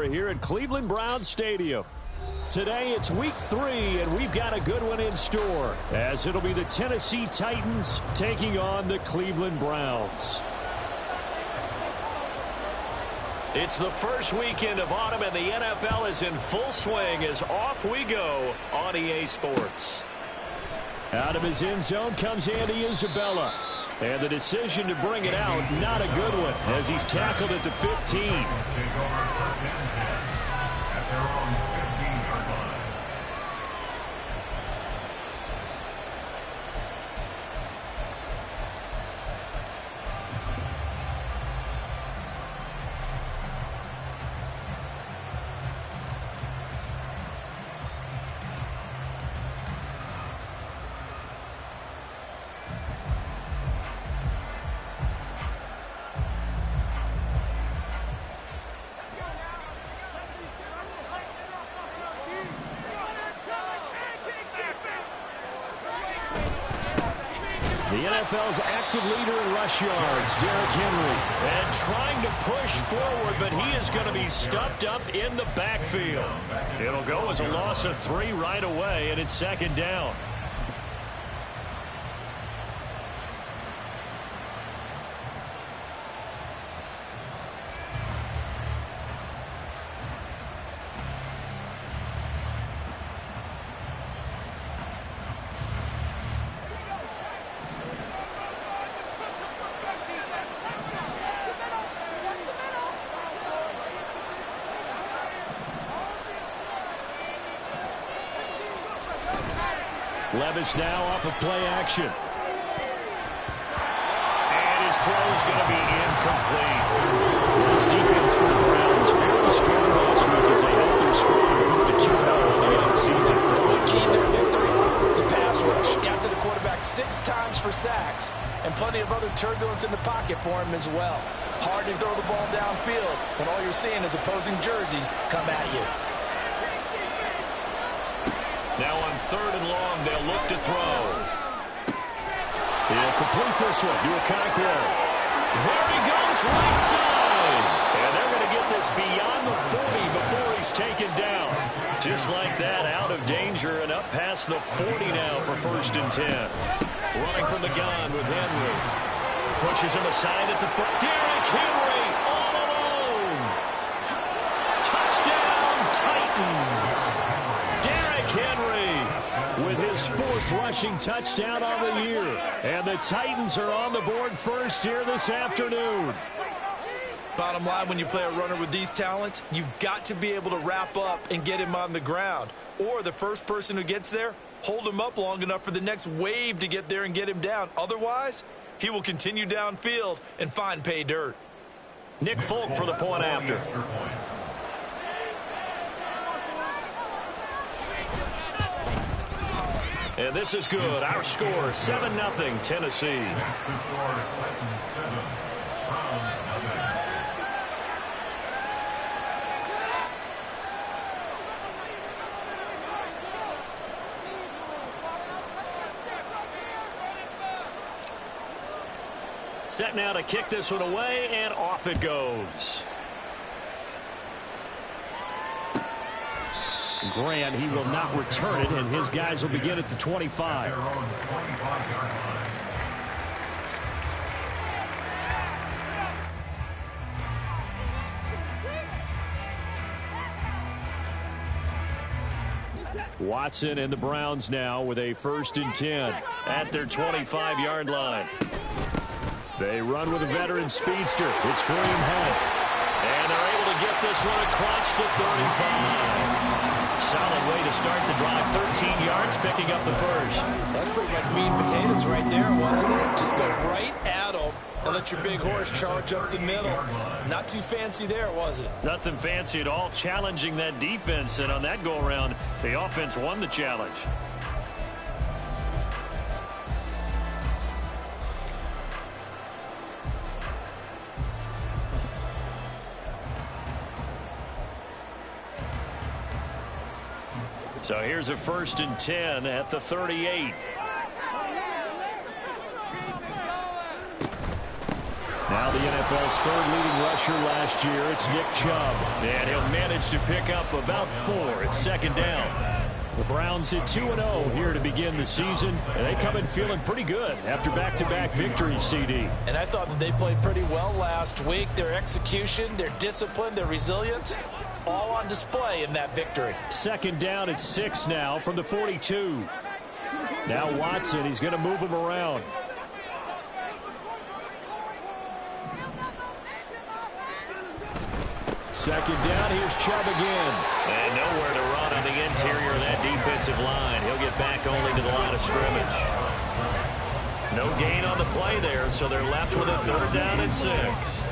score here at Cleveland Browns Stadium. Today it's week 3, and we've got a good one in store, as it'll be the Tennessee Titans taking on the Cleveland Browns. It's the first weekend of autumn, and the NFL is in full swing as off we go on EA Sports. Out of his end zone comes Andy Isabella. And the decision to bring it out, not a good one, as he's tackled at the 15. The NFL's active leader in rush yards, Derrick Henry. And trying to push forward, but he is going to be stuffed up in the backfield. It'll go as a loss of 3 right away, and it's second down. Levis now off of play action. And his throw is going to be incomplete. This defense for the Browns fairly strong last week as they helped their squad improve to 2-0 in the young season. What keyed their victory? The pass rush. Got to the quarterback 6 times for sacks, and plenty of other turbulence in the pocket for him as well. Hard to throw the ball downfield when all you're seeing is opposing jerseys come at you. Now on 3rd and long, they'll look to throw. He'll complete this one to Okonkwo. There he goes, right side. And they're going to get this beyond the 40 before he's taken down. Just like that, out of danger and up past the 40 now for 1st and 10. Running from the gun with Henry. Pushes him aside at the foot. Derrick Henry all alone. Touchdown, Titans. Henry with his 4th rushing touchdown on the year. And the Titans are on the board first here this afternoon. Bottom line, when you play a runner with these talents, you've got to be able to wrap up and get him on the ground. Or the first person who gets there, hold him up long enough for the next wave to get there and get him down. Otherwise, he will continue downfield and find pay dirt. Nick Folk for the point after. And this is good. Our score, 7-0 Tennessee. Set now to kick this one away, and off it goes. Grant, he will not return it, and his guys will begin at the 25. Watson and the Browns now with a 1st and 10 at their 25-yard line. They run with a veteran speedster. It's Kareem Hunt. And they're able to get this one across the 35. Solid way to start the drive. 13 yards, picking up the 1st. That's pretty much meat and potatoes right there, wasn't it? Just go right at them and let your big horse charge up the middle. Not too fancy there, was it? Nothing fancy at all, challenging that defense. And on that go-around, the offense won the challenge. So here's a 1st and 10 at the 38. Now Now the NFL's third leading rusher last year, it's Nick Chubb. And he'll manage to pick up about 4 at second down. The Browns at 2-0 here to begin the season, and they come in feeling pretty good after back-to-back victories, CD. And I thought that they played pretty well last week. Their execution, their discipline, their resilience, all on display in that victory. Second down at 6 now from the 42. Now Watson, he's going to move him around. Second down, here's Chubb again. And nowhere to run on the interior of that defensive line. He'll get back only to the line of scrimmage. No gain on the play there, so they're left with a third down and 6.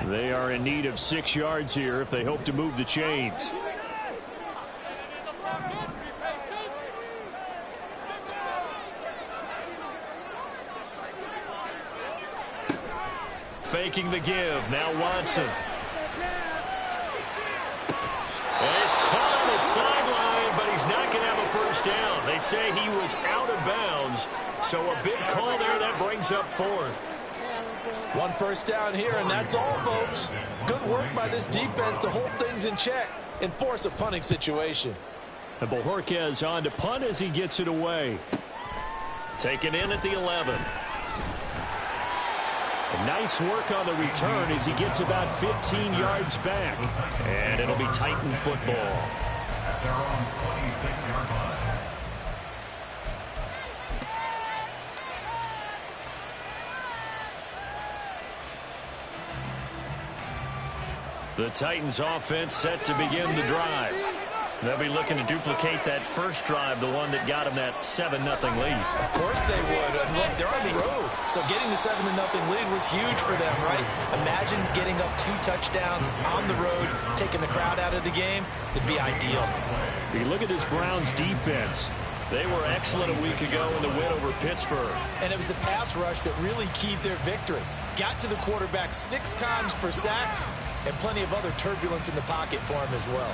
They are in need of 6 yards here if they hope to move the chains. Faking the give. Now Watson. And he's caught on the sideline, but he's not going to have a first down. They say he was out of bounds, so a big call there that brings up 4th. 1 first down here, and that's all, folks. Good work by this defense to hold things in check and force a punting situation. And Bojorquez on to punt as he gets it away. Taken in at the 11. Nice work on the return as he gets about 15 yards back. And it'll be Titan football. They're on 26-yard line. The Titans offense set to begin the drive. They'll be looking to duplicate that first drive, the one that got them that 7-0 lead. Of course they would. And look, they're on the road. So getting the 7-0 lead was huge for them, right? Imagine getting up 2 touchdowns on the road, taking the crowd out of the game. It'd be ideal. You look at this Browns defense. They were excellent a week ago in the win over Pittsburgh. And it was the pass rush that really keyed their victory. Got to the quarterback 6 times for sacks and plenty of other turbulence in the pocket for him as well.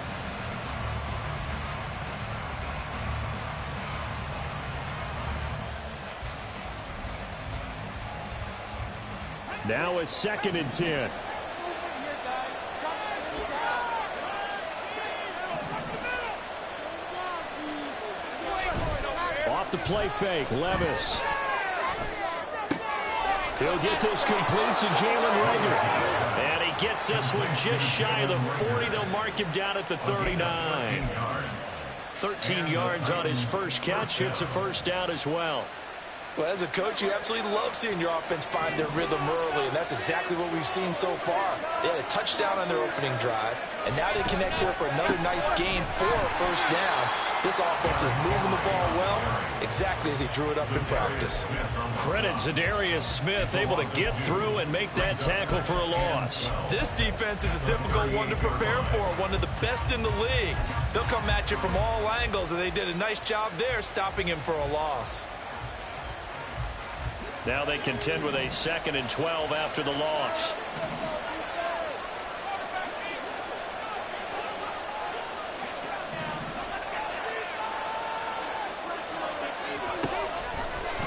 Now a 2nd and 10. Off the play fake, Levis. He'll get this complete to Jalen Reagor. And he gets this one just shy of the 40. They'll mark him down at the 39. 13 yards on his first catch. It's a first down as well. Well, as a coach, you absolutely love seeing your offense find their rhythm early, and that's exactly what we've seen so far. They had a touchdown on their opening drive, and now they connect here for another nice gain for a first down. This offense is moving the ball well, exactly as he drew it up in practice. Credit Zadarius Smith, able to get through and make that tackle for a loss. This defense is a difficult one to prepare for, one of the best in the league. They'll come at you from all angles, and they did a nice job there stopping him for a loss. Now they contend with a 2nd and 12 after the loss.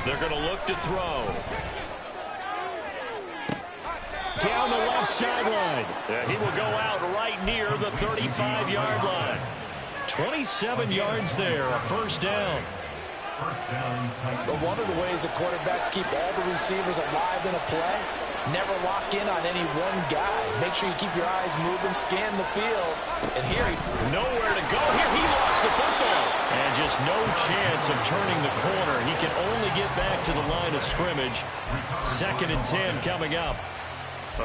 They're going to look to throw. Down the left sideline. He will go out right near the 35-yard line. 27 yards there, a first down. But one of the ways the quarterbacks keep all the receivers alive in a play, never lock in on any one guy. Make sure you keep your eyes moving, scan the field. And here nowhere to go. Here he lost the football. And just no chance of turning the corner. He can only get back to the line of scrimmage. 2nd and 10 coming up.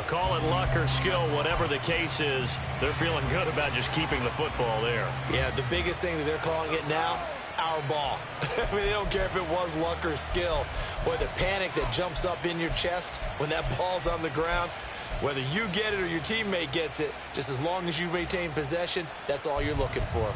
Call it luck or skill, whatever the case is. They're feeling good about just keeping the football there. Yeah, the biggest thing that they're calling it now, our ball. I mean, they don't care if it was luck or skill. Boy, the panic that jumps up in your chest when that ball's on the ground, whether you get it or your teammate gets it, just as long as you retain possession, that's all you're looking for.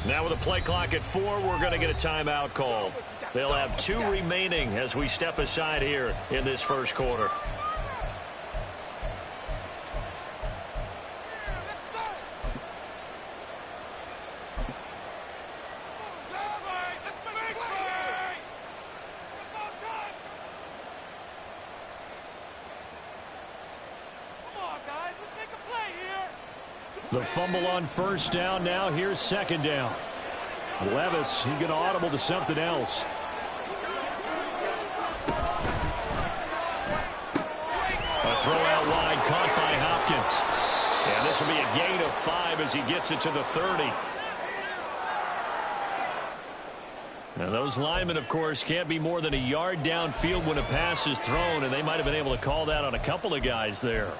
Now with a play clock at 4, we're going to get a timeout call. They'll have 2 remaining as we step aside here in this first quarter. The fumble on first down. Now here's second down. Levis, he's going to audible to something else. A throw out wide, caught by Hopkins. And this will be a gain of 5 as he gets it to the 30. Now those linemen, of course, can't be more than a yard downfield when a pass is thrown, and they might have been able to call that on a couple of guys there.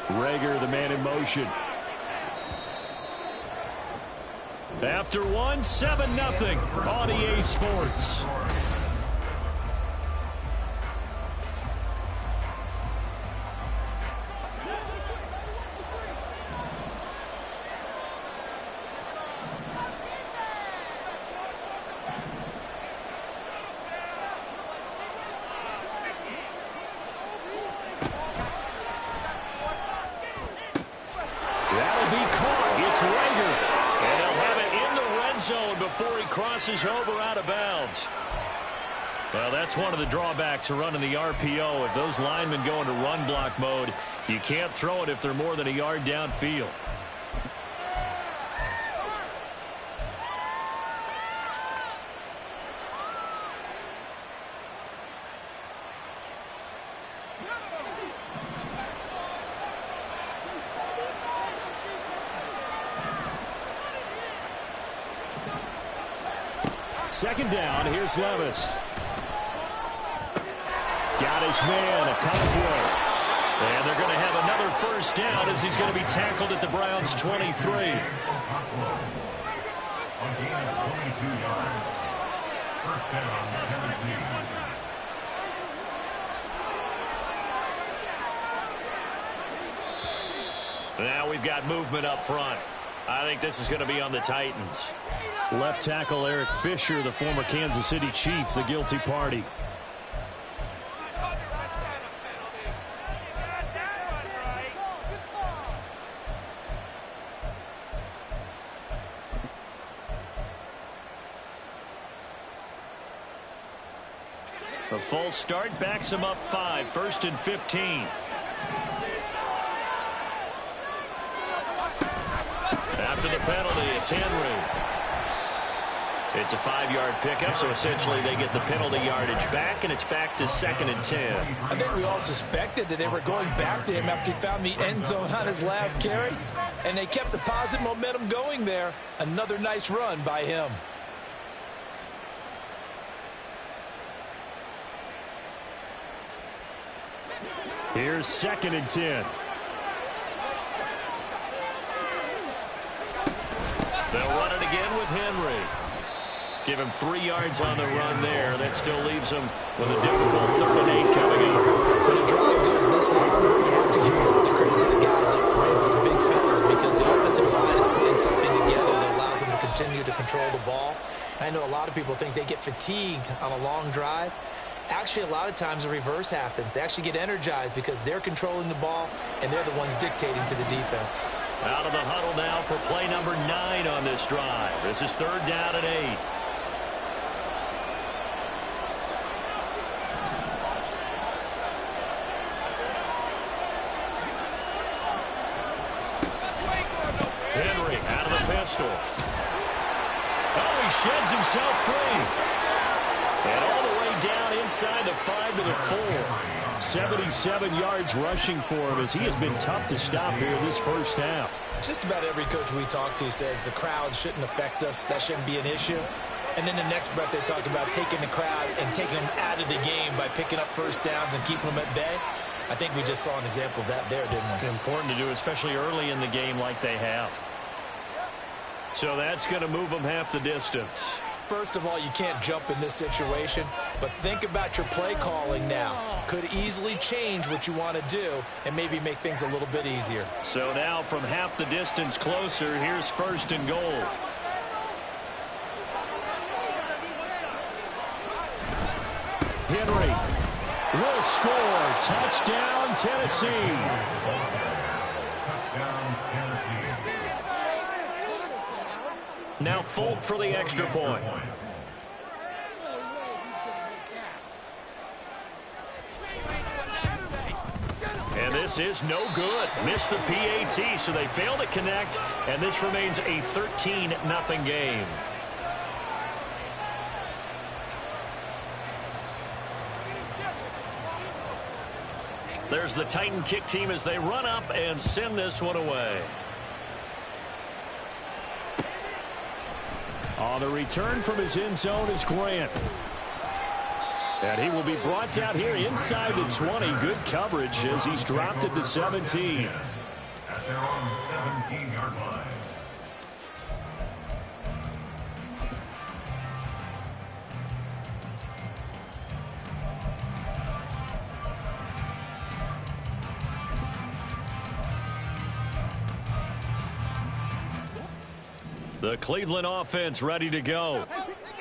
Rager, the man in motion. After one, 7-0 on EA Sports. Crosses over out of bounds. Well, that's one of the drawbacks of running the RPO. If those linemen go into run block mode, you can't throw it if they're more than a yard downfield. Second down, here's Levis. Got his man, a cut throw. And they're going to have another first down as he's going to be tackled at the Browns' 23. A gain of 22 yards. First down, Tennessee. Now we've got movement up front. I think this is going to be on the Titans. Left tackle Eric Fisher, the former Kansas City Chief, the guilty party. The false start backs him up 5, 1st and 15. After the penalty, it's Henry. It's a 5-yard pickup, so essentially they get the penalty yardage back, and it's back to 2nd and 10. I think we all suspected that they were going back to him after he found the end zone on his last carry, and they kept the positive momentum going there. Another nice run by him. Here's 2nd and 10. They'll run it again with Henry. Give him 3 yards on the run there. That still leaves him with a difficult 3rd and 8 coming up. When a drive goes this long, you have to give a lot of credit to the guys up front, those big fellas, because the offensive line is putting something together that allows them to continue to control the ball. I know a lot of people think they get fatigued on a long drive. Actually, a lot of times the reverse happens. They actually get energized because they're controlling the ball, and they're the ones dictating to the defense. Out of the huddle now for play number 9 on this drive. This is 3rd down and 8. Henry out of the pistol. Oh, he sheds himself free. And all the way down inside the 5 to the 4. 77 yards rushing for him as he has been tough to stop here this first half. Just about every coach we talk to says the crowd shouldn't affect us. That shouldn't be an issue. And then the next breath they talk about taking the crowd and taking them out of the game by picking up first downs and keeping them at bay. I think we just saw an example of that there, didn't we? Important to do, especially early in the game like they have. So that's going to move them half the distance. First of all, you can't jump in this situation, but think about your play calling now. Could easily change what you want to do and maybe make things a little bit easier. So now from half the distance closer, here's 1st and goal. Henry will score. Touchdown, Tennessee. Touchdown, Tennessee. Now Folk for the extra point. And this is no good. Missed the PAT, so they fail to connect, and this remains a 13-0 game. There's the Titan kick team as they run up and send this one away. On the return from his end zone is Grant. And he will be brought down here inside the 20. Good coverage as he's dropped at the 17. At their own 17-yard line. The Cleveland offense ready to go.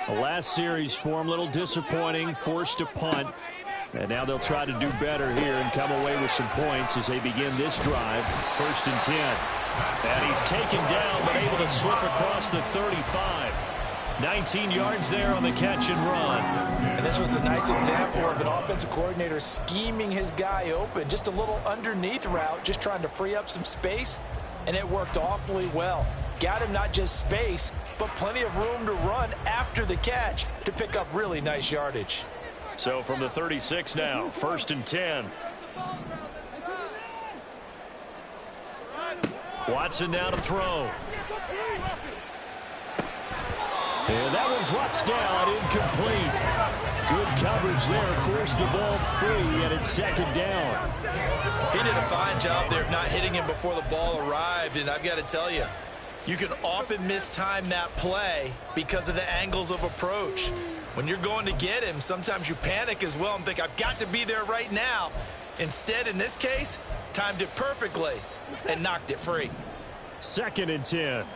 The last series for him, a little disappointing, forced to punt. And now they'll try to do better here and come away with some points as they begin this drive. 1st and 10. And he's taken down but able to slip across the 35. 19 yards there on the catch and run. And this was a nice example of an offensive coordinator scheming his guy open. Just a little underneath route, just trying to free up some space. And it worked awfully well. Got him not just space, but plenty of room to run after the catch to pick up really nice yardage. So from the 36 now, 1st and 10. Watson now to throw. And that one drops down, incomplete. Good coverage there, forced the ball free, and it's 2nd down. He did a fine job there of not hitting him before the ball arrived, and I've got to tell you, you can often mistime that play because of the angles of approach. When you're going to get him, sometimes you panic as well and think, I've got to be there right now. Instead, in this case, timed it perfectly and knocked it free. 2nd and 10.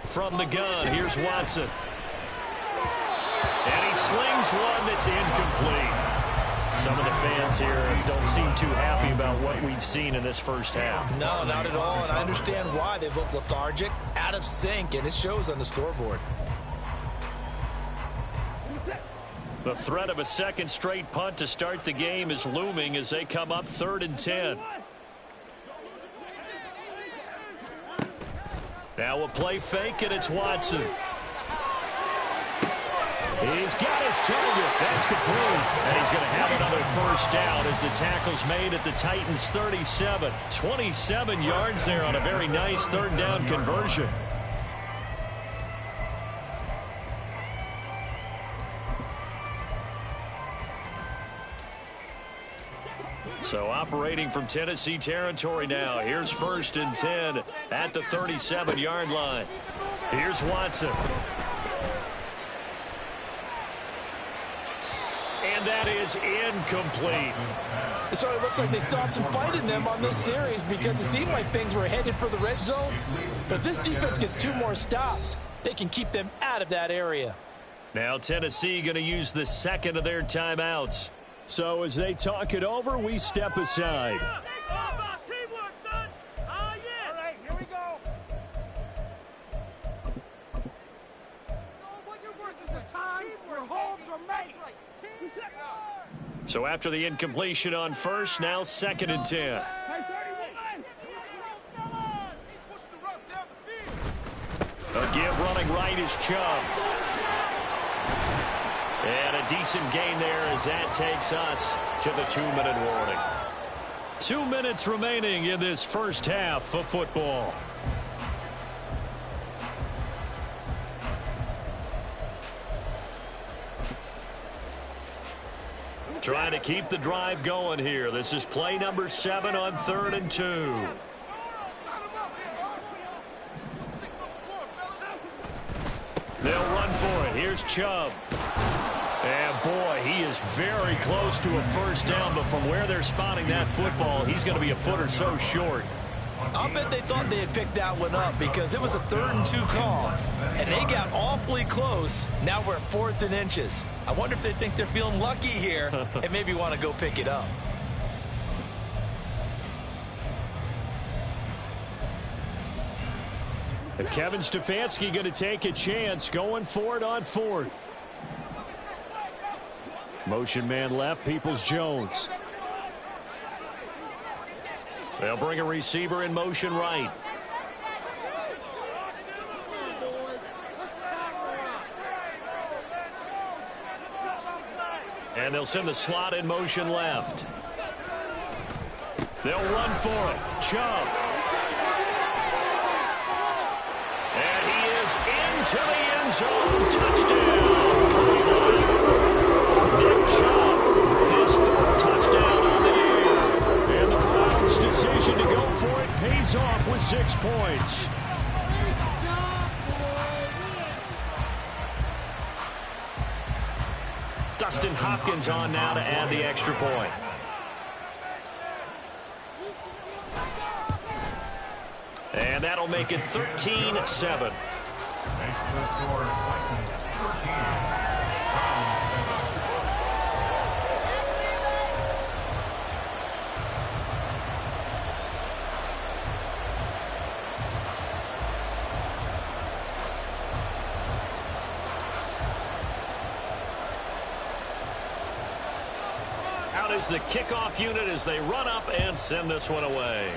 From the gun, here's Watson. And he slings one that's incomplete. Some of the fans here don't seem too happy about what we've seen in this first half. No, not at all, and I understand why. They've looked lethargic, out of sync, and it shows on the scoreboard. The threat of a 2nd straight punt to start the game is looming as they come up 3rd and 10. Now a play fake, and it's Watson. He's got his target. That's complete. And he's going to have another 1st down as the tackle's made at the Titans' 37. 27 yards there on a very nice 3rd down conversion. So operating from Tennessee territory now. Here's 1st and 10 at the 37-yard line. Here's Watson. And that is incomplete. So it looks like they still have some fight in them on this series because it seemed like things were headed for the red zone. But if this defense gets 2 more stops, they can keep them out of that area. Now Tennessee going to use the 2nd of their timeouts. So as they talk it over, we step aside. So after the incompletion on 1st, now 2nd and 10. A give running right is Chubb. And a decent gain there as that takes us to the 2-minute warning. 2 minutes remaining in this first half of football. Trying to keep the drive going here. This is play number 7 on 3rd and 2. They'll run for it. Here's Chubb. And, boy, he is very close to a first down, but from where they're spotting that football, he's going to be a foot or so short. I'll bet they thought they had picked that one up because it was a 3rd and 2 call, and they got awfully close. Now we're at 4th and inches. I wonder if they think they're feeling lucky here and maybe want to go pick it up. Kevin Stefanski going to take a chance going for it on 4th. Motion man left, Peoples-Jones. They'll bring a receiver in motion right. And they'll send the slot in motion left. They'll run for it. Chubb. And he is into the end zone. Touchdown, Cleveland. Nick Chubb, his 4th touchdown on the year. And the Browns' decision to go for it pays off with 6 points. Dustin Hopkins on now to add the extra point. And that'll make it 13-7. Makes the score Vikings 13. Out is the kickoff unit as they run up and send this one away.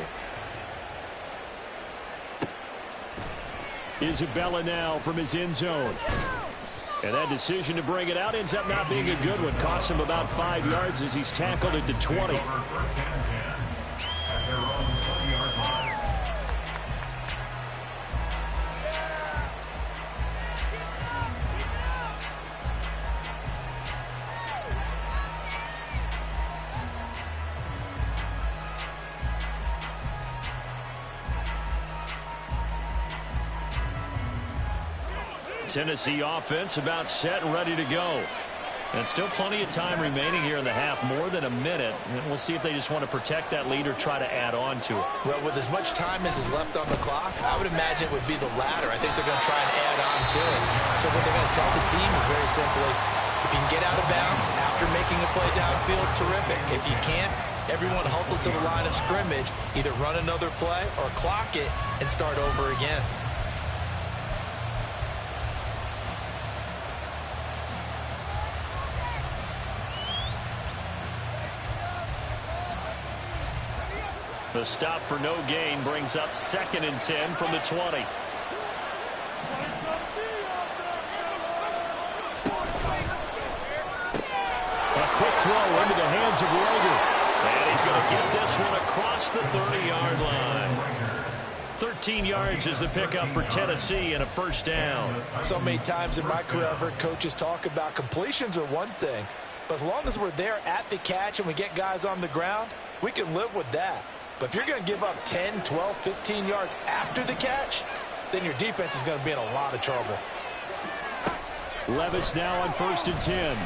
Isabella now from his end zone. And that decision to bring it out ends up not being a good one. Costs him about 5 yards as he's tackled it to 20. First and 10 at their own 20-yard line. Tennessee offense about set and ready to go. And still plenty of time remaining here in the half, more than a minute. And we'll see if they just want to protect that lead or try to add on to it. Well, with as much time as is left on the clock, I would imagine it would be the latter. I think they're going to try and add on to it. So what they're going to tell the team is very simply, if you can get out of bounds after making a play downfield, terrific. If you can't, everyone hustle to the line of scrimmage, either run another play or clock it and start over again. The stop for no gain brings up 2nd and 10 from the 20. A quick throw into the hands of Rager. And he's going to get this one across the 30-yard line. 13 yards is the pickup for Tennessee and a first down. So many times in my career, I've heard coaches talk about completions are one thing, but as long as we're there at the catch and we get guys on the ground, we can live with that. But if you're going to give up 10, 12, 15 yards after the catch, then your defense is going to be in a lot of trouble. Levis now on 1st and 10.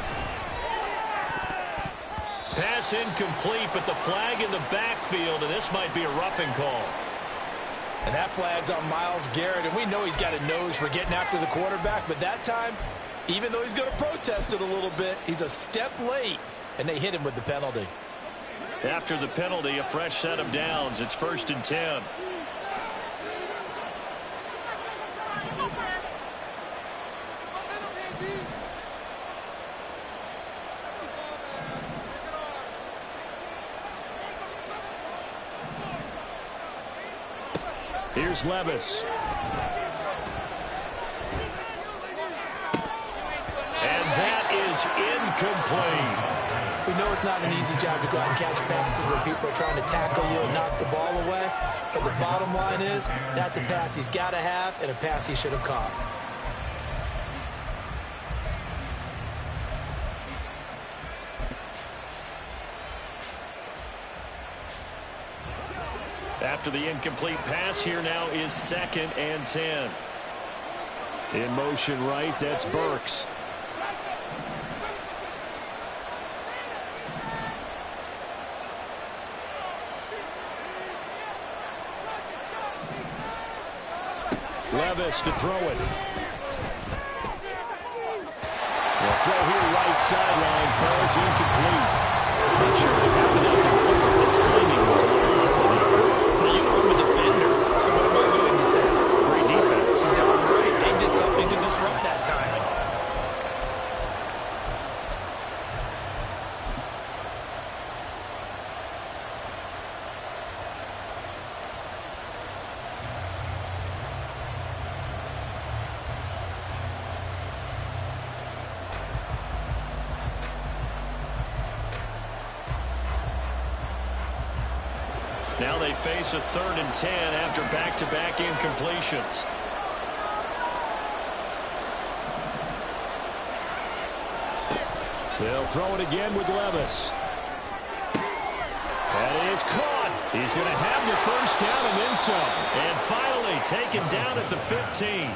Pass incomplete, but the flag in the backfield, and this might be a roughing call. And that flag's on Myles Garrett, and we know he's got a nose for getting after the quarterback, but that time, even though he's going to protest it a little bit, he's a step late, and they hit him with the penalty. After the penalty, a fresh set of downs. It's 1st and 10. Here's Levis. And that is is incomplete. We know it's not an easy job to go out and catch passes where people are trying to tackle you and knock the ball away. But the bottom line is, that's a pass he's got to have and a pass he should have caught. After the incomplete pass, here now is 2nd and 10. In motion right, that's Burks. Levis to throw it. The throw here right sideline falls incomplete. I'm not sure what happened out there. The timing was a little off on that throw. Well, you know I'm a defender, so what am I going to say? Great defense. Darn right. They did something to disrupt that timing. Now they face a 3rd and 10 after back-to-back incompletions. They'll throw it again with Levis. That is caught. He's going to have the first down and then some. And finally taken down at the 15.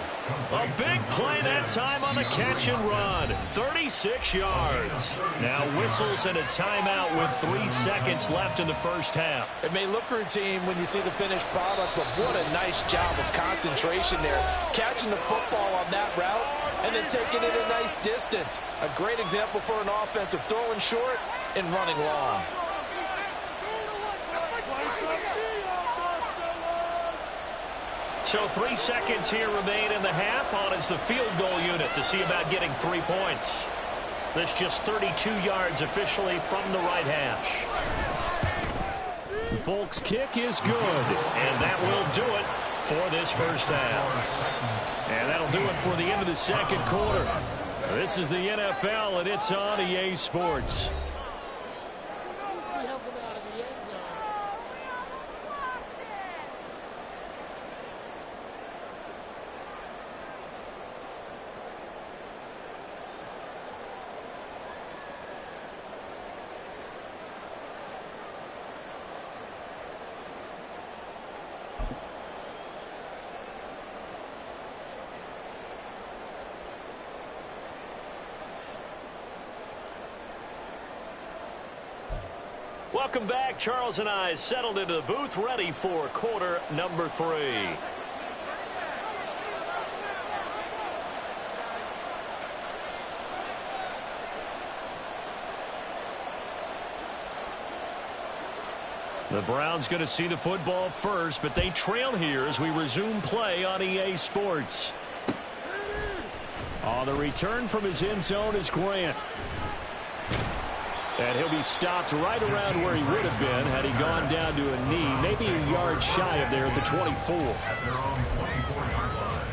A big play that time on the catch and run. 36 yards. Now whistles and a timeout with 3 seconds left in the first half. It may look routine when you see the finished product, but what a nice job of concentration there. Catching the football on that route and then taking it a nice distance. A great example for an offensive throwing short and running long. So 3 seconds here remain in the half. On is the field goal unit to see about getting 3 points. That's just 32 yards officially from the right hash. Folk's kick is good, and that will do it for this first half. And that'll do it for the end of the second quarter. This is the NFL, and it's on EA Sports. Welcome back. Charles and I settled into the booth, ready for quarter number 3. The Browns going to see the football first, but they trail here as we resume play on EA Sports. On the return from his end zone is Grant. And he'll be stopped right around where he would have been had he gone down to a knee, maybe a yard shy of there at the 24. At their own 24-yard line.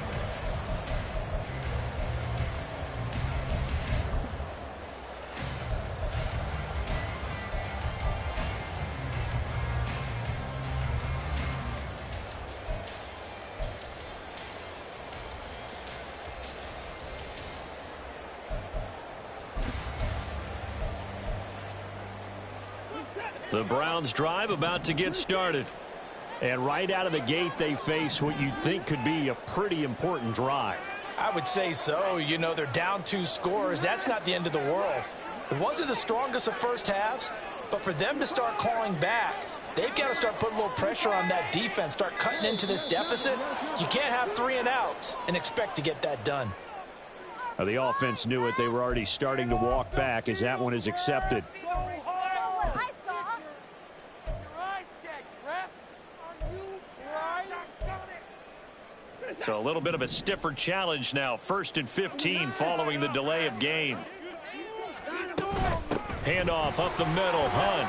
The Browns drive about to get started. And right out of the gate, they face what you'd think could be a pretty important drive. I would say so. You know, they're down 2 scores. That's not the end of the world. It wasn't the strongest of first halves, but for them to start clawing back, they've got to start putting a little pressure on that defense, start cutting into this deficit. You can't have 3 and outs and expect to get that done. The offense knew it. They were already starting to walk back as that one is accepted. So a little bit of a stiffer challenge now. 1st and 15 following the delay of game. Handoff up the middle. Hunt.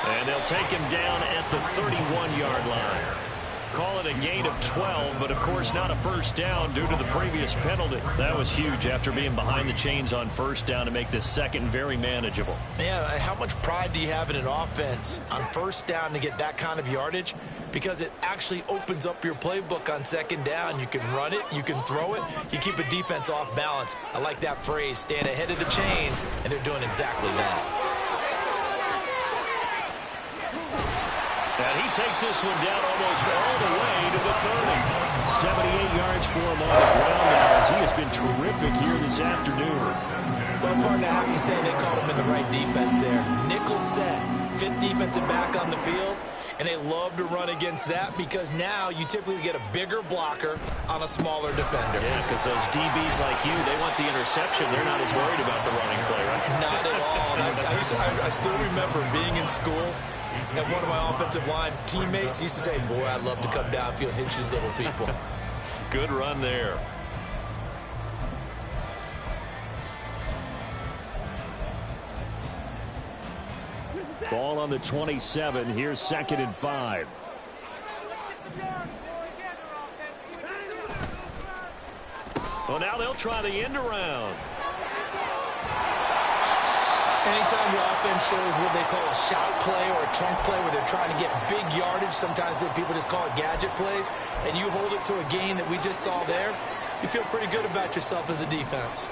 And they'll take him down at the 31-yard line. call it a gain of 12, but of course not a first down due to the previous penalty. That was huge after being behind the chains on first down to make this second very manageable. Yeah, how much pride do you have in an offense on first down to get that kind of yardage? Because it actually opens up your playbook on second down. You can run it, you can throw it, you keep a defense off balance. I like that phrase, stand ahead of the chains, and they're doing exactly that. And he takes this one down almost all the way to the 30. 78 yards for him on the ground now as he has been terrific here this afternoon. Well, partner, I have to say they caught him in the right defense there. Nickel set, fifth defensive back on the field, and they love to run against that because now you typically get a bigger blocker on a smaller defender. Yeah, because those DBs like you, they want the interception. They're not as worried about the running play, right? Not at all. I still remember being in school, and one of my offensive line teammates used to say, boy, I'd love to come downfield and hit you little people. Good run there. Ball on the 27. Here's 2nd and 5. Well, now they'll try the end around. Anytime the offense shows what they call a shout play or a chunk play where they're trying to get big yardage, sometimes people just call it gadget plays, and you hold it to a gain that we just saw there, you feel pretty good about yourself as a defense.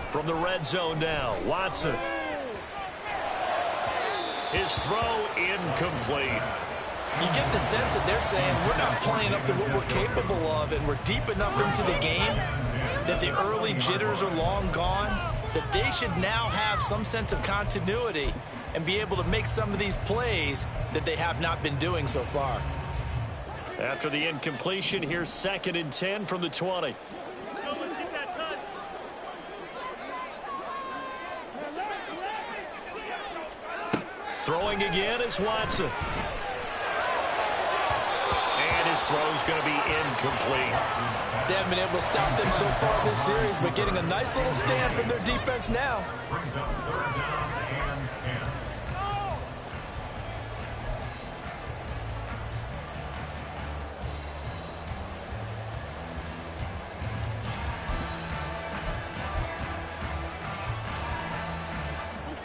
From the red zone now, Watson. His throw incomplete. You get the sense that they're saying we're not playing up to what we're capable of, and we're deep enough into the game that the early jitters are long gone, that they should now have some sense of continuity and be able to make some of these plays that they have not been doing so far. After the incompletion, here's 2nd and 10 from the 20. Throwing again is Watson. And his throw's going to be incomplete. They haven't been able to stop them so far this series, but getting a nice little stand from their defense now. Brings up 3rd down and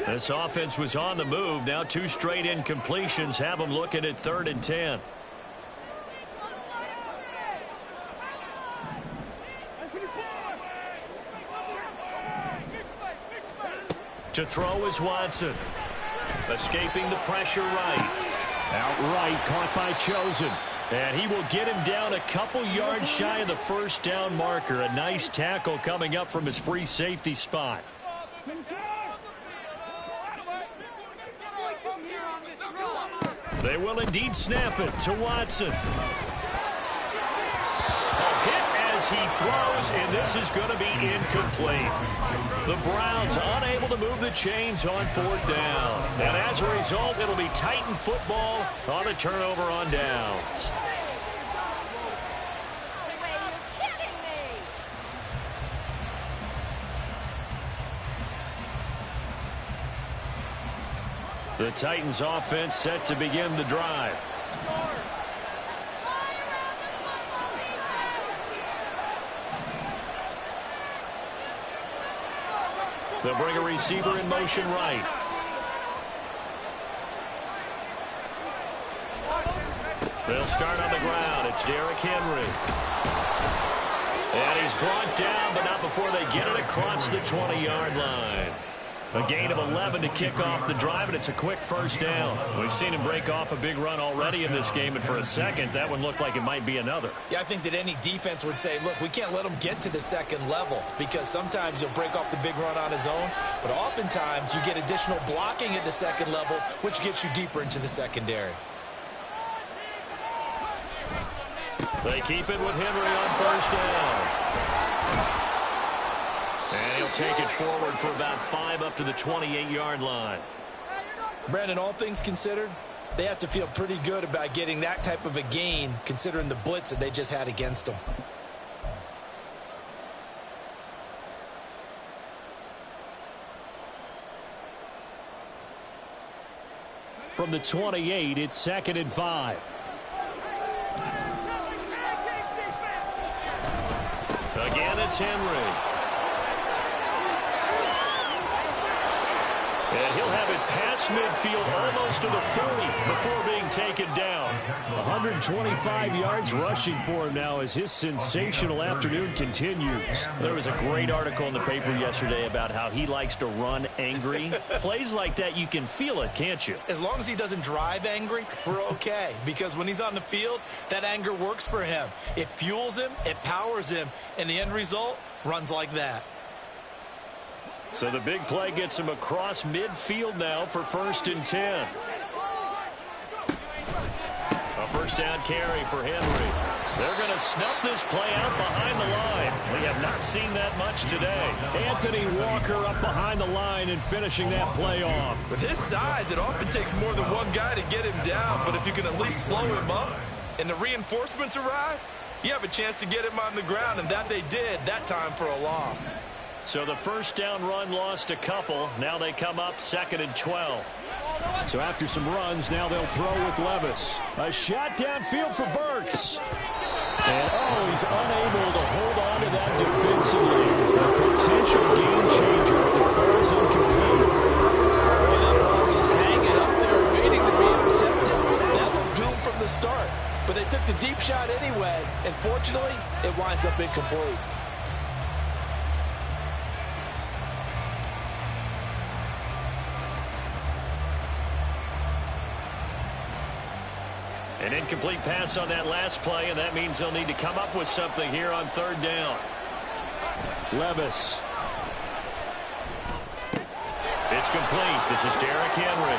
10. This offense was on the move. Now 2 straight incompletions have them looking at 3rd and 10. To throw is Watson. Escaping the pressure right. Outright caught by Chosen. And he will get him down a couple yards shy of the first down marker. A nice tackle coming up from his free safety spot. They will indeed snap it to Watson. A hit as he throws, and this is going to be incomplete. The Browns unable to move the chains on 4th down. And as a result, it'll be Titan football on a turnover on downs. The Titans offense set to begin the drive. They'll bring a receiver in motion right. They'll start on the ground. It's Derrick Henry. And he's brought down, but not before they get it across the 20-yard line. A gain of 11 to kick off the drive, and it's a quick first down. We've seen him break off a big run already in this game, and for a second, that one looked like it might be another. Yeah, I think that any defense would say, look, we can't let him get to the second level because sometimes he'll break off the big run on his own, but oftentimes you get additional blocking at the second level, which gets you deeper into the secondary. They keep it with Henry on first down. And he'll take it forward for about 5 up to the 28-yard line. Brandon, all things considered, they have to feel pretty good about getting that type of a gain considering the blitz that they just had against them. From the 28, it's 2nd and 5. Again, it's Henry. And he'll have it past midfield almost to the 40 before being taken down. 125 yards rushing for him now as his sensational afternoon continues. There was a great article in the paper yesterday about how he likes to run angry. Plays like that, you can feel it, can't you? As long as he doesn't drive angry, we're okay. Because when he's on the field, that anger works for him. It fuels him, it powers him, and the end result runs like that. So the big play gets him across midfield now for 1st and 10. A first down carry for Henry. They're going to snuff this play out behind the line. We have not seen that much today. Anthony Walker up behind the line and finishing that play off. With his size, it often takes more than one guy to get him down, but if you can at least slow him up and the reinforcements arrive, you have a chance to get him on the ground, and that they did that time for a loss. So the first down run lost a couple. Now they come up 2nd and 12. So after some runs, now they'll throw with Levis. A shot downfield for Burks. And, he's unable to hold on to that defensively. A potential game changer if it falls incomplete. And that ball's just hanging up there waiting to be intercepted. That looked doomed from the start. But they took the deep shot anyway, and fortunately, it winds up incomplete. An incomplete pass on that last play, and that means they'll need to come up with something here on 3rd down. Levis. It's complete. This is Derrick Henry.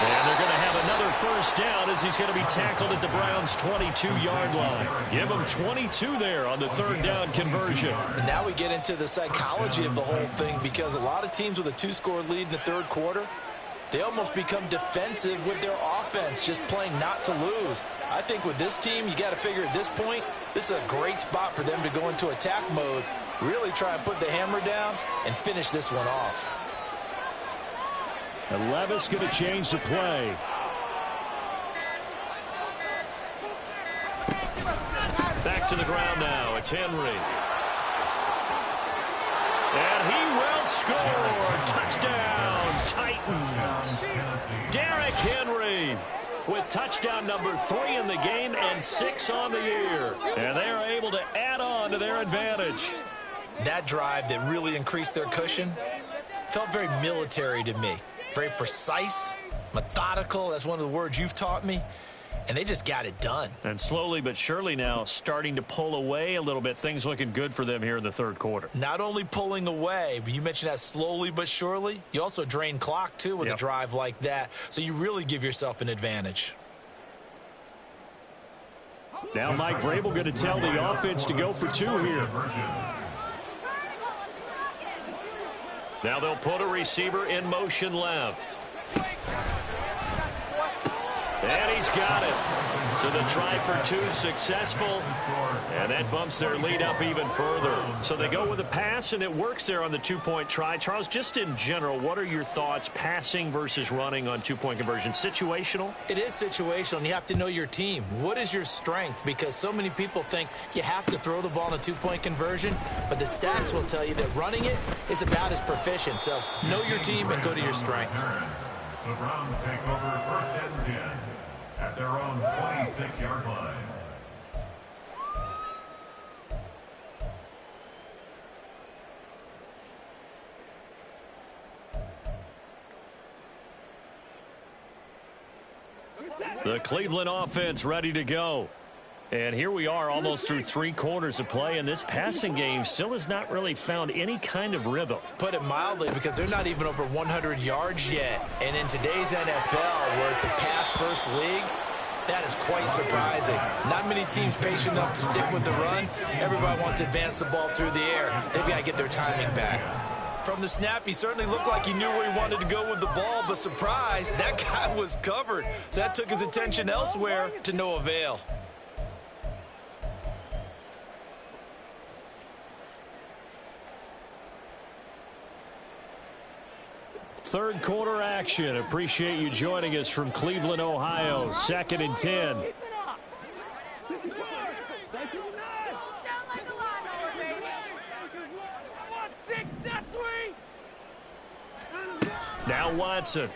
And they're going to have another first down as he's going to be tackled at the Browns' 22-yard line. Give him 22 there on the 3rd down conversion. And now we get into the psychology of the whole thing, because a lot of teams with a 2-score lead in the 3rd quarter, they almost become defensive with their offense, just playing not to lose. I think with this team, you got to figure at this point, this is a great spot for them to go into attack mode, really try and put the hammer down and finish this one off. And Levis going to change the play. Back to the ground now. It's Henry. And he will score. Touchdown, Titans. Derrick Henry with touchdown number 3 in the game and 6 on the year. And they are able to add on to their advantage. That drive that really increased their cushion felt very military to me. Very precise, methodical. That's one of the words you've taught me. And they just got it done. And slowly but surely now starting to pull away a little bit. Things looking good for them here in the 3rd quarter. Not only pulling away, but you mentioned that slowly but surely. You also drain clock, too, with a drive like that. So you really give yourself an advantage. Now Mike Vrabel going to tell the offense to go for 2 here. Now they'll put a receiver in motion left. And he's got it. So the try for 2 successful. And that bumps their lead up even further. So they go with a pass, and it works there on the 2-point try. Charles, just in general, what are your thoughts passing versus running on 2-point conversion? Situational? It is situational, and you have to know your team. What is your strength? Because so many people think you have to throw the ball in a 2-point conversion, but the stats will tell you that running it is about as proficient. So know your team and go to your strength. The Browns take over 1st and 10 at their own 26-yard line. The Cleveland offense ready to go. And here we are almost through 3 quarters of play, and this passing game still has not really found any kind of rhythm. Put it mildly, because they're not even over 100 yards yet. And in today's NFL, where it's a pass-first league, that is quite surprising. Not many teams patient enough to stick with the run. Everybody wants to advance the ball through the air. They've got to get their timing back. From the snap, he certainly looked like he knew where he wanted to go with the ball, but surprise, that guy was covered. So that took his attention elsewhere to no avail. Third quarter action. Appreciate you joining us from Cleveland, Ohio. 2nd and 10. Now Watson.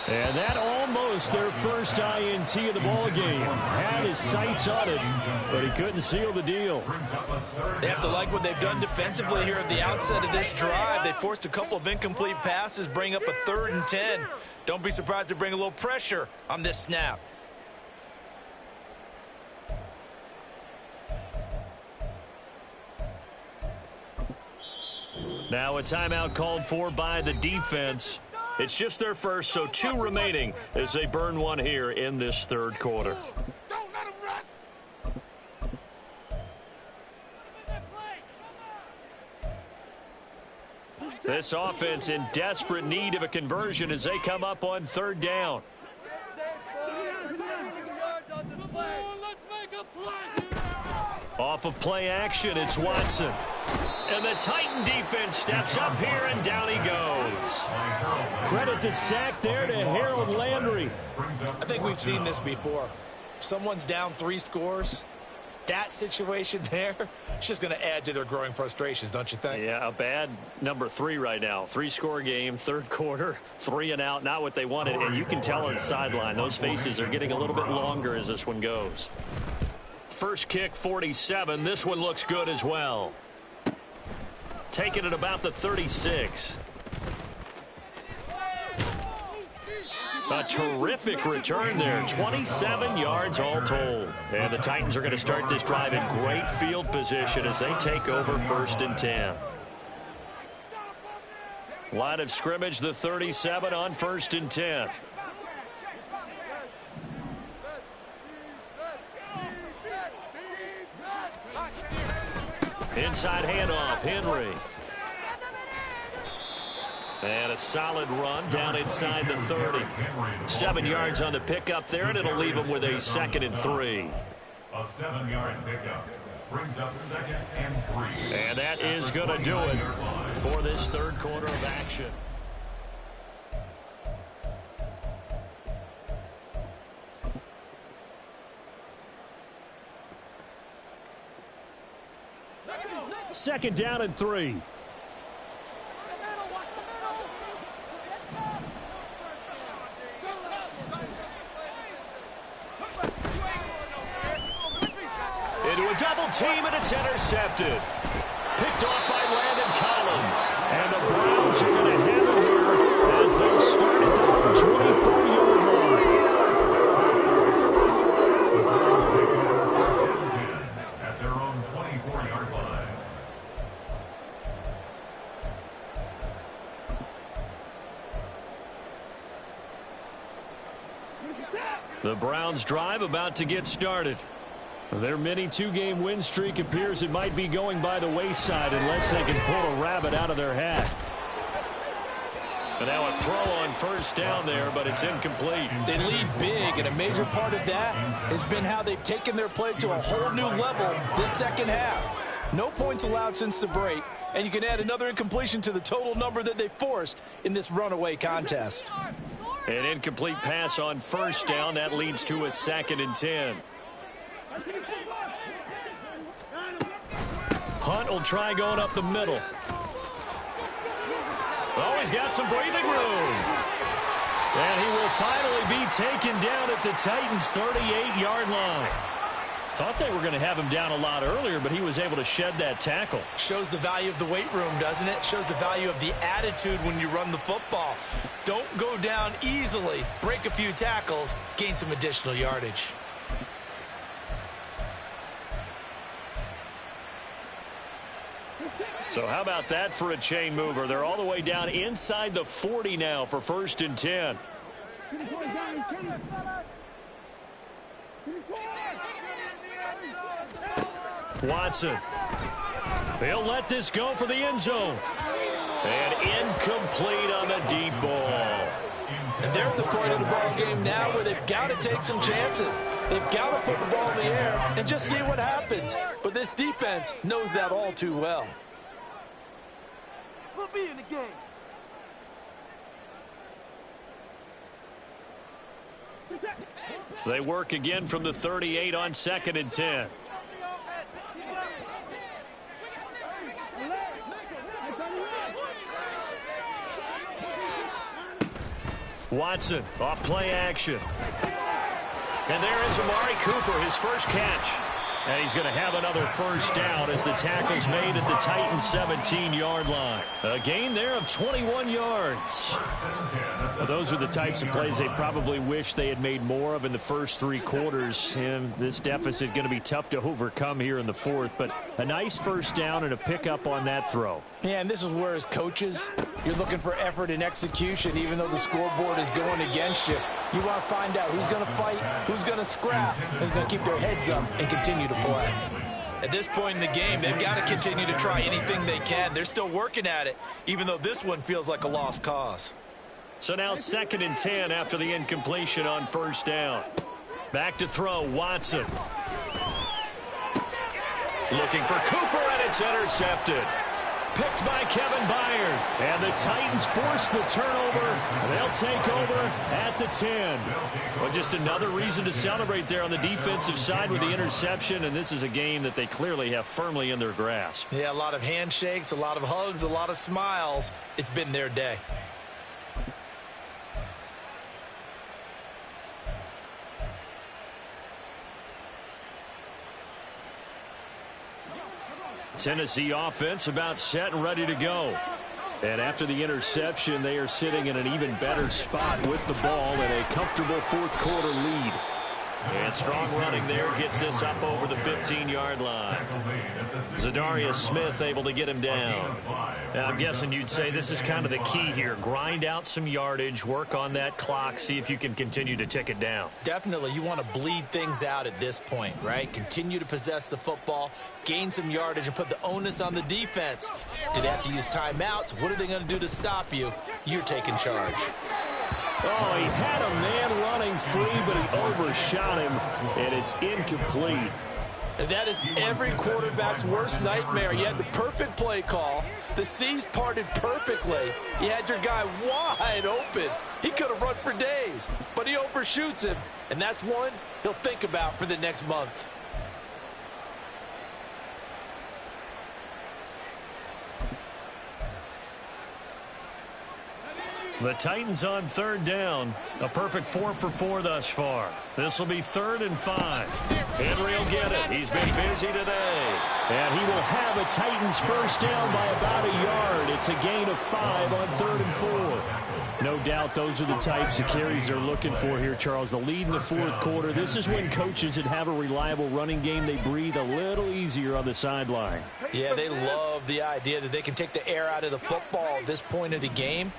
And that almost their first INT of the ball game. Had his sights on it, but he couldn't seal the deal. They have to like what they've done defensively here at the outset of this drive. They forced a couple of incomplete passes, bring up a 3rd and 10. Don't be surprised to bring a little pressure on this snap. Now a timeout called for by the defense. It's just their first, so 2 remaining as they burn one here in this 3rd quarter. Don't let him rest. This offense in desperate need of a conversion as they come up on 3rd down. Off of play action, it's Watson. And the Titan defense steps up here, and down he goes. Credit the sack there to Harold Landry. I think we've seen this before. Someone's down 3 scores. That situation there, it's just going to add to their growing frustrations, don't you think? Yeah, a bad number 3 right now. 3-score game, 3rd quarter, 3 and out, not what they wanted. And you can tell on the sideline, those faces are getting a little bit longer as this one goes. First kick, 47. This one looks good as well. Taking it about the 36. A terrific return there. 27 yards all told. And the Titans are going to start this drive in great field position as they take over 1st and 10. Line of scrimmage, the 37 on 1st and 10. Inside handoff, Henry. And a solid run down inside the 30. 7 yards on the pickup there, and it'll leave them with a 2nd and 3. A 7-yard pickup brings up 2nd and 3. And that is going to do it for this 3rd quarter of action. Second down and 3. Into a double team, and it's intercepted. Picked off by Landon Collins. And the Browns are going to have it here as they start at the 24-yard line. At their own 24-yard line. The Browns drive about to get started. Their mini 2-game win streak appears it might be going by the wayside unless they can pull a rabbit out of their hat. And now a throw on 1st down there, but it's incomplete. They lead big, and a major part of that has been how they've taken their play to a whole new level this 2nd half. No points allowed since the break, and you can add another incompletion to the total number that they forced in this runaway contest. An incomplete pass on 1st down. That leads to a 2nd and 10. Hunt will try going up the middle. Oh, he's got some breathing room. And he will finally be taken down at the Titans' 38-yard line. Thought they were going to have him down a lot earlier, but he was able to shed that tackle. Shows the value of the weight room, doesn't it? Shows the value of the attitude when you run the football. Don't go down easily. Break a few tackles, gain some additional yardage. So how about that for a chain mover? They're all the way down inside the 40 now for 1st and 10. Watson. They'll let this go for the end zone. And incomplete on the deep ball. And they're at the point of the ball game now where they've got to take some chances. They've got to put the ball in the air and just see what happens. But this defense knows that all too well. still be in the game. They work again from the 38 on 2nd and 10. Watson off play action. And there is Amari Cooper, his first catch. And he's going to have another first down as the tackle's made at the Titans' 17-yard line. A gain there of 21 yards. Well, those are the types of plays they probably wish they had made more of in the first 3 quarters. And this deficit going to be tough to overcome here in the 4th. But a nice first down and a pickup on that throw. Yeah, and this is where, as coaches, you're looking for effort and execution, even though the scoreboard is going against you. You want to find out who's going to fight, who's going to scrap, who's going to keep their heads up and continue to play. At this point in the game, they've got to continue to try anything they can. They're still working at it, even though this one feels like a lost cause. So now 2nd and 10 after the incompletion on first down. Back to throw, Watson. Looking for Cooper, and it's intercepted. Picked by Kevin Byard. And the Titans force the turnover. They'll take over at the 10. Well, just another reason to celebrate there on the defensive side with the interception. And this is a game that they clearly have firmly in their grasp. Yeah, a lot of handshakes, a lot of hugs, a lot of smiles. It's been their day. Tennessee offense about set and ready to go. And after the interception, they are sitting in an even better spot with the ball in a comfortable 4th quarter lead. And strong running there gets this up over the 15-yard line. Zadarius Smith able to get him down. Now, I'm guessing you'd say this is kind of the key here. Grind out some yardage, work on that clock, see if you can continue to tick it down. Definitely, you want to bleed things out at this point, right? Continue to possess the football, gain some yardage, and put the onus on the defense. Do they have to use timeouts? What are they going to do to stop you? You're taking charge. Oh, he had a man running free, but he overshot him, and it's incomplete. And that is every quarterback's worst nightmare. You had the perfect play call. The seams parted perfectly. You had your guy wide open. He could have run for days, but he overshoots him. And that's one he'll think about for the next month. The Titans on 3rd down. A perfect 4 for 4 thus far. This will be 3rd and 5. Henry will get it. He's been busy today. And he will have a Titans first down by about a yard. It's a gain of 5 on 3rd and 4. No doubt those are the types of carries they're looking for here, Charles. The lead in the 4th quarter. This is when coaches that have a reliable running game, they breathe a little easier on the sideline. Yeah, they love the idea that they can take the air out of the football at this point of the game.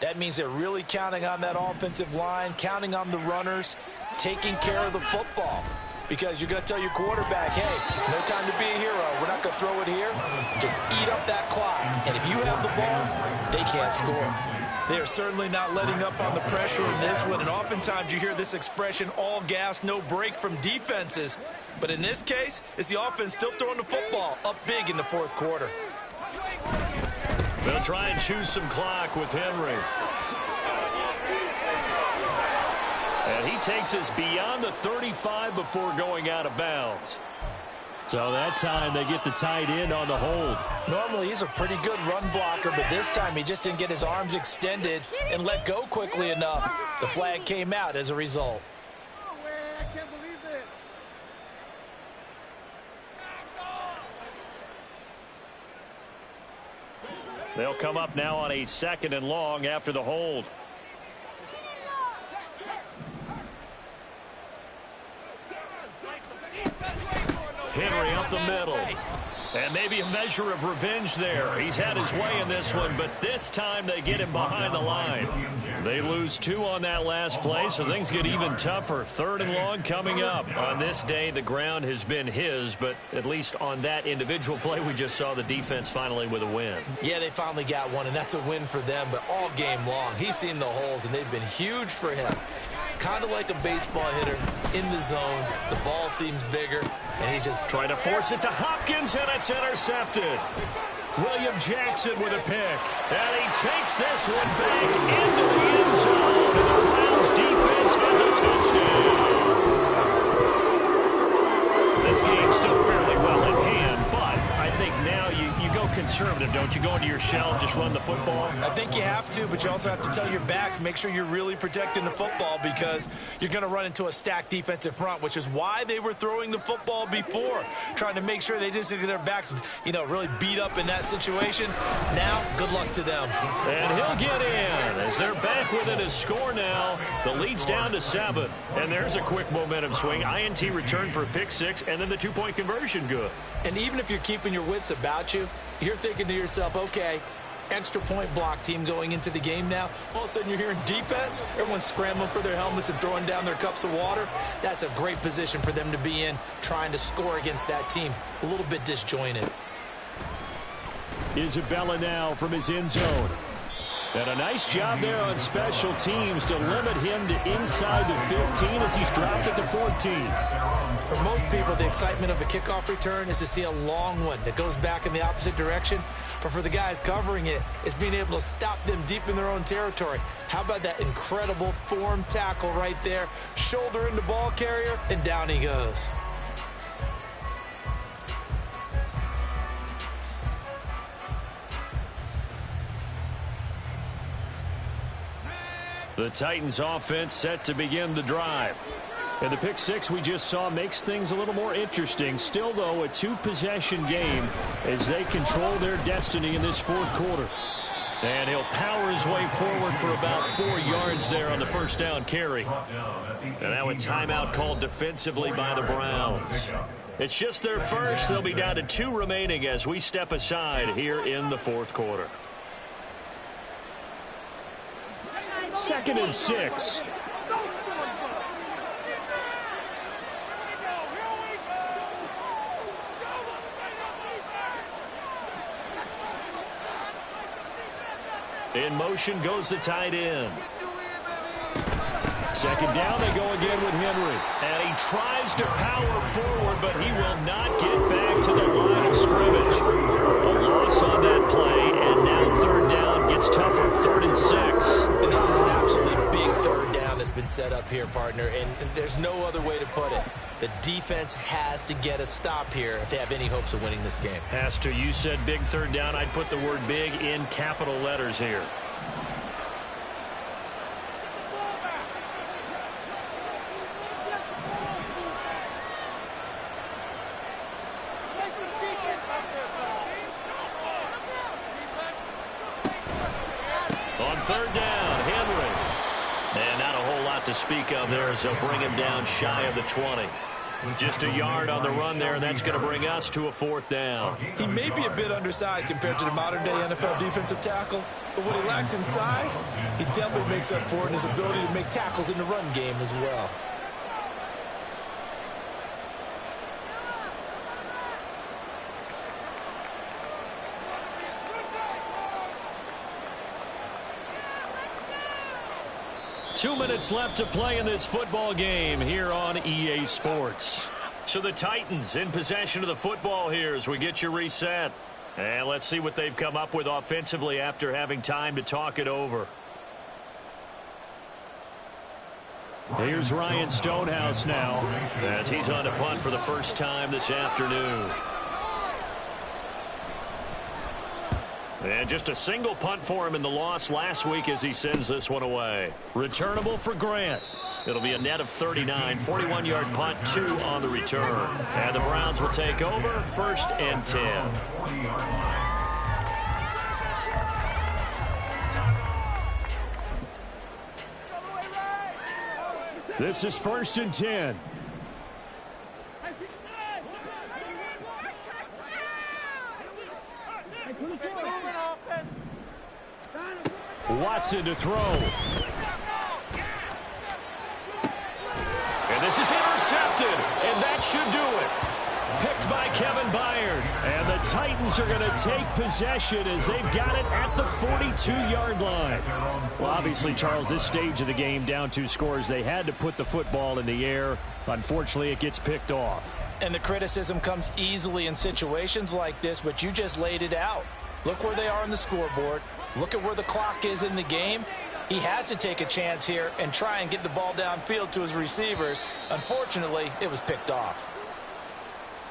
That means they're really counting on that offensive line, counting on the runners, taking care of the football. Because you're going to tell your quarterback, hey, no time to be a hero. We're not going to throw it here. Just eat up that clock. And if you have the ball, they can't score. They are certainly not letting up on the pressure in this one. And oftentimes you hear this expression, all gas, no break from defenses. But in this case, it's the offense still throwing the football up big in the 4th quarter. They'll try and choose some clock with Henry. And he takes us beyond the 35 before going out of bounds. So that time they get the tight end on the hold. Normally he's a pretty good run blocker, but this time he just didn't get his arms extended and let go quickly enough. The flag came out as a result. They'll come up now on a 2nd and long after the hold. Henry up the middle. And maybe a measure of revenge there. He's had his way in this one, but this time they get him behind the line. They lose 2 on that last play, so things get even tougher. 3rd and long coming up. On this day, the ground has been his, but at least on that individual play, we just saw the defense finally with a win. Yeah, they finally got one, and that's a win for them, but all game long, he's seen the holes, and they've been huge for him. Kind of like a baseball hitter in the zone. The ball seems bigger, and he's just trying to force it to Hopkins, and it's intercepted. William Jackson with a pick. And he takes this one back into the end zone. And the Browns defense has a touchdown. This game's still fairly well in hand, but I think now you go conservative, don't you? Go into your shell, just run the football. I think you have to, but you also have to tell your backs, make sure you're really protecting the football because you're going to run into a stacked defensive front, which is why they were throwing the football before, trying to make sure they just get their backs, really beat up in that situation. Now, good luck to them. And he'll get in as they're back within a score now. The lead's down to 7. And there's a quick momentum swing. INT return for a pick 6, and then the 2-point conversion good. And even if you're keeping your wits about you, you're thinking to yourself, okay, extra point block team going into the game now. All of a sudden you're hearing defense. Everyone's scrambling for their helmets and throwing down their cups of water. That's a great position for them to be in, trying to score against that team. A little bit disjointed. Isabella now from his end zone. And a nice job there on special teams to limit him to inside the 15 as he's dropped at the 14. For most people, the excitement of a kickoff return is to see a long one that goes back in the opposite direction. But for the guys covering it, it's being able to stop them deep in their own territory. How about that incredible form tackle right there? Shoulder into ball carrier, and down he goes. The Titans offense set to begin the drive. And the pick 6 we just saw makes things a little more interesting. Still, though, a 2-possession game as they control their destiny in this fourth quarter. And he'll power his way forward for about 4 yards there on the first down carry. And now a timeout called defensively by the Browns. It's just their first. They'll be down to 2 remaining as we step aside here in the fourth quarter. 2nd and 6. In motion goes the tight end. 2nd down, they go again with Henry. And he tries to power forward, but he will not get back to the line of scrimmage. A loss on that play, and now 3rd down gets tougher. 3rd and 6. And this is an absolutely big 3rd down that's been set up here, partner, and there's no other way to put it. The defense has to get a stop here if they have any hopes of winning this game. Has to. You said big 3rd down. I'd put the word big in capital letters here. On 3rd down, Henry. And not a whole lot to speak of there as they'll bring him down shy of the 20. Just a yard on the run there, and that's going to bring us to a 4th down. He may be a bit undersized compared to the modern-day NFL defensive tackle, but what he lacks in size, he definitely makes up for in his ability to make tackles in the run game as well. Two minutes left to play in this football game here on EA Sports. So the Titans in possession of the football here as we get you reset. And let's see what they've come up with offensively after having time to talk it over. Here's Ryan Stonehouse now as he's on a punt for the first time this afternoon. And just a single punt for him in the loss last week as he sends this one away. Returnable for Grant. It'll be a net of 39, 41-yard punt, 2 on the return. And the Browns will take over 1st and 10. This is 1st and 10. Watson to throw. And this is intercepted, and that should do it. Picked by Kevin Byard. And the Titans are going to take possession as they've got it at the 42-yard line. Well, obviously, Charles, this stage of the game, down 2 scores, they had to put the football in the air. Unfortunately, it gets picked off. And the criticism comes easily in situations like this, but you just laid it out. Look where they are on the scoreboard. Look at where the clock is in the game. He has to take a chance here and try and get the ball downfield to his receivers. Unfortunately, it was picked off.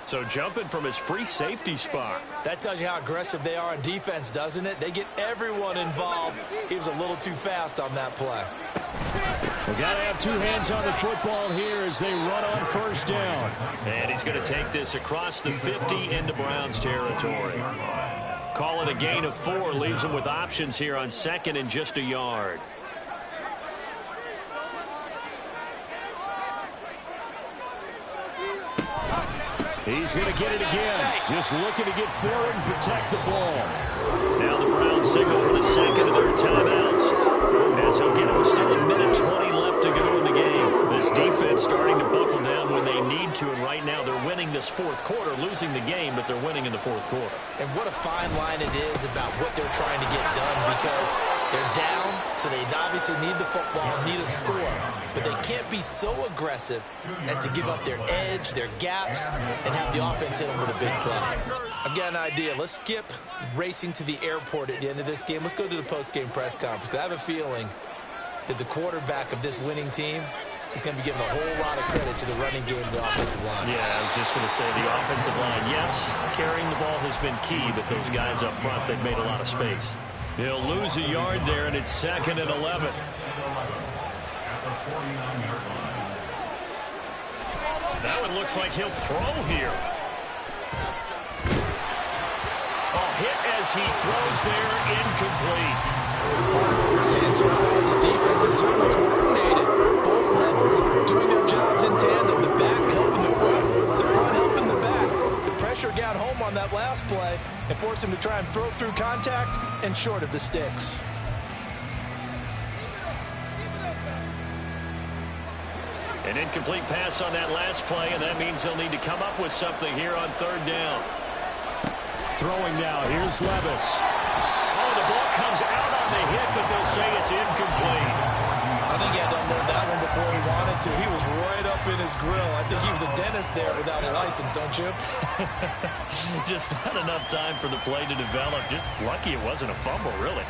So jumping from his free safety spot. That tells you how aggressive they are on defense, doesn't it? They get everyone involved. He was a little too fast on that play. We got to have two hands on the football here as they run on first down. And he's going to take this across the 50 into Browns territory. Call it a gain of 4, leaves him with options here on second and just a yard. He's going to get it again. Just looking to get forward and protect the ball. Now the Browns signal for the second of their timeouts. As he'll get it with still a minute 20 left to go in the game. This defense starting to buckle down when they need to, and right now they're winning this fourth quarter, losing the game, but they're winning in the fourth quarter. And what a fine line it is about what they're trying to get done, because they're down, so they obviously need the football, need a score, but they can't be so aggressive as to give up their edge, their gaps, and have the offense hit them with a big play. I've got an idea. Let's skip racing to the airport at the end of this game. Let's go to the post-game press conference. I have a feeling that the quarterback of this winning team is going to be giving a whole lot of credit to the running game and the offensive line. Yeah, I was just going to say the offensive line, yes, carrying the ball has been key, but those guys up front, they've made a lot of space. He'll lose a yard there, and it's second and 11. That one looks like he'll throw here. Oh, hit as he throws there, incomplete. Seeing so far as the defense is certainly coordinated. Both levels doing their jobs in tandem. The back helping the front helping the back. The pressure got home on that last play and forced him to try and throw through contact and short of the sticks. An incomplete pass on that last play, and that means he'll need to come up with something here on third down. Throwing now. Here's Levis. Oh, the ball comes out on the hit, but they'll say it's incomplete. I think he had to unload that one before he wanted to. He was right up in his grill. I think he was a dentist there without a license, don't you? Just not enough time for the play to develop. Just lucky it wasn't a fumble, really.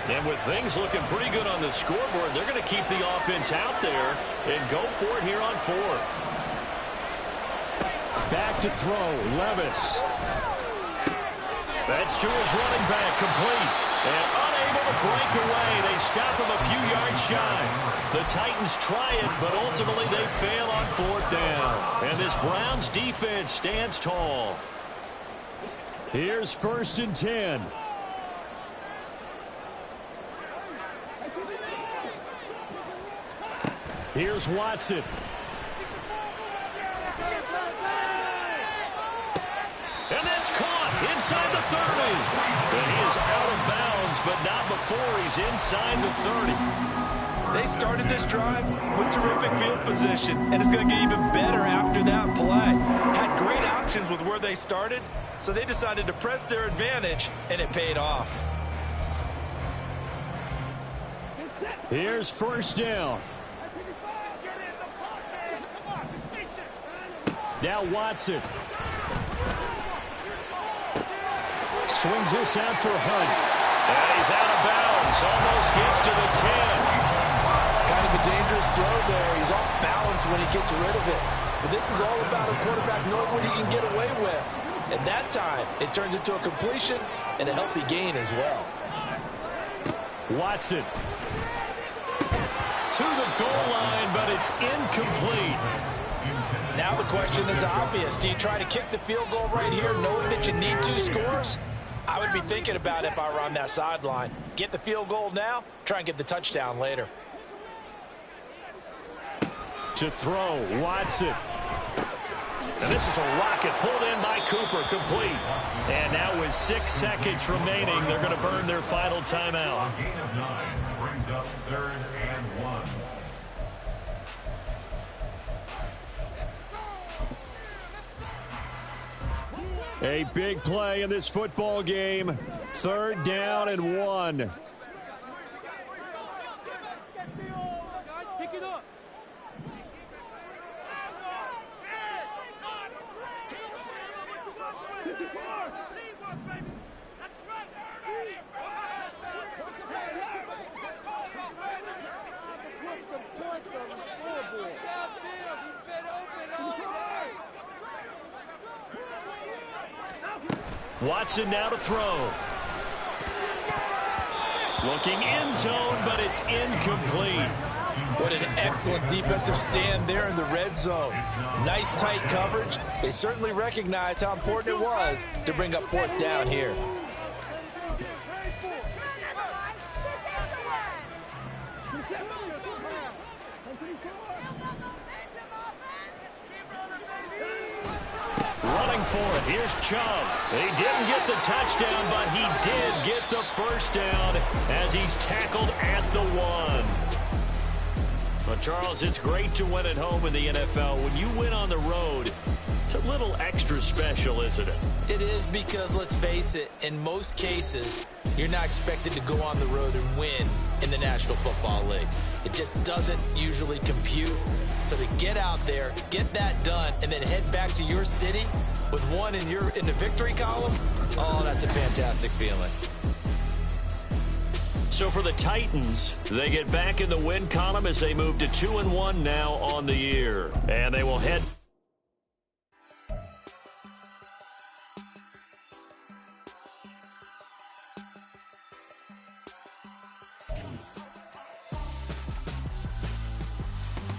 And with things looking pretty good on the scoreboard, they're going to keep the offense out there and go for it here on fourth. Back to throw. Levis. That's to his running back, complete. And unable to break away. They stop him a few yards shy. The Titans try it, but ultimately they fail on fourth down. And this Browns defense stands tall. Here's first and 10. Here's Watson. And that's caught inside the 30. And he is out of bounds, but not before he's inside the 30. They started this drive with terrific field position, and it's going to get even better after that play. Had great options with where they started, so they decided to press their advantage, and it paid off. Here's first down. Now Watson. Swings this out for Hunt. And he's out of bounds. Almost gets to the 10. Kind of a dangerous throw there. He's off balance when he gets rid of it. But this is all about a quarterback knowing what he can get away with. And that time, it turns into a completion and a healthy gain as well. Watson. To the goal line, but it's incomplete. Now the question is obvious. Do you try to kick the field goal right here knowing that you need 2 scores? I would be thinking about it if I were on that sideline. Get the field goal now, try and get the touchdown later. To throw, Watson. And this is a rocket pulled in by Cooper, complete. And now with 6 seconds remaining, they're going to burn their final timeout. A gain of 9 brings up third and 1. A big play in this football game. Third down and 1. Watson now to throw. Looking end zone, but it's incomplete. What an excellent defensive stand there in the red zone. Nice tight coverage. They certainly recognized how important it was to bring up fourth down here. Running for it. Here's Chubb. He didn't get the touchdown, but he did get the first down as he's tackled at the 1. Well, Charles, it's great to win at home in the NFL. When you win on the road, it's a little extra special, isn't it? It is, because let's face it, in most cases, you're not expected to go on the road and win in the National Football League. It just doesn't usually compute. So to get out there, get that done, and then head back to your city with one in the victory column, oh, that's a fantastic feeling. So for the Titans, they get back in the win column as they move to 2-1 now on the year. And they will head...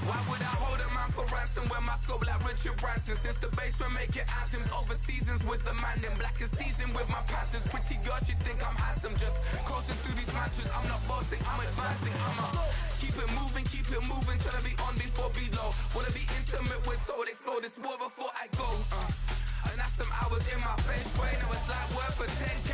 Why would I hold a man for ransom when my scope like Richard Branson? Since the basement making anthems over seasons with the man, then black is seasoned with my panthers. Pretty girl, she think I'm handsome, just coasting through these matches. I'm not bossing, I'm advancing, keep it moving, trying to be on before below. Wanna be intimate with soul, explode this war before I go. And that's some hours in my French brain, I was like word for 10K.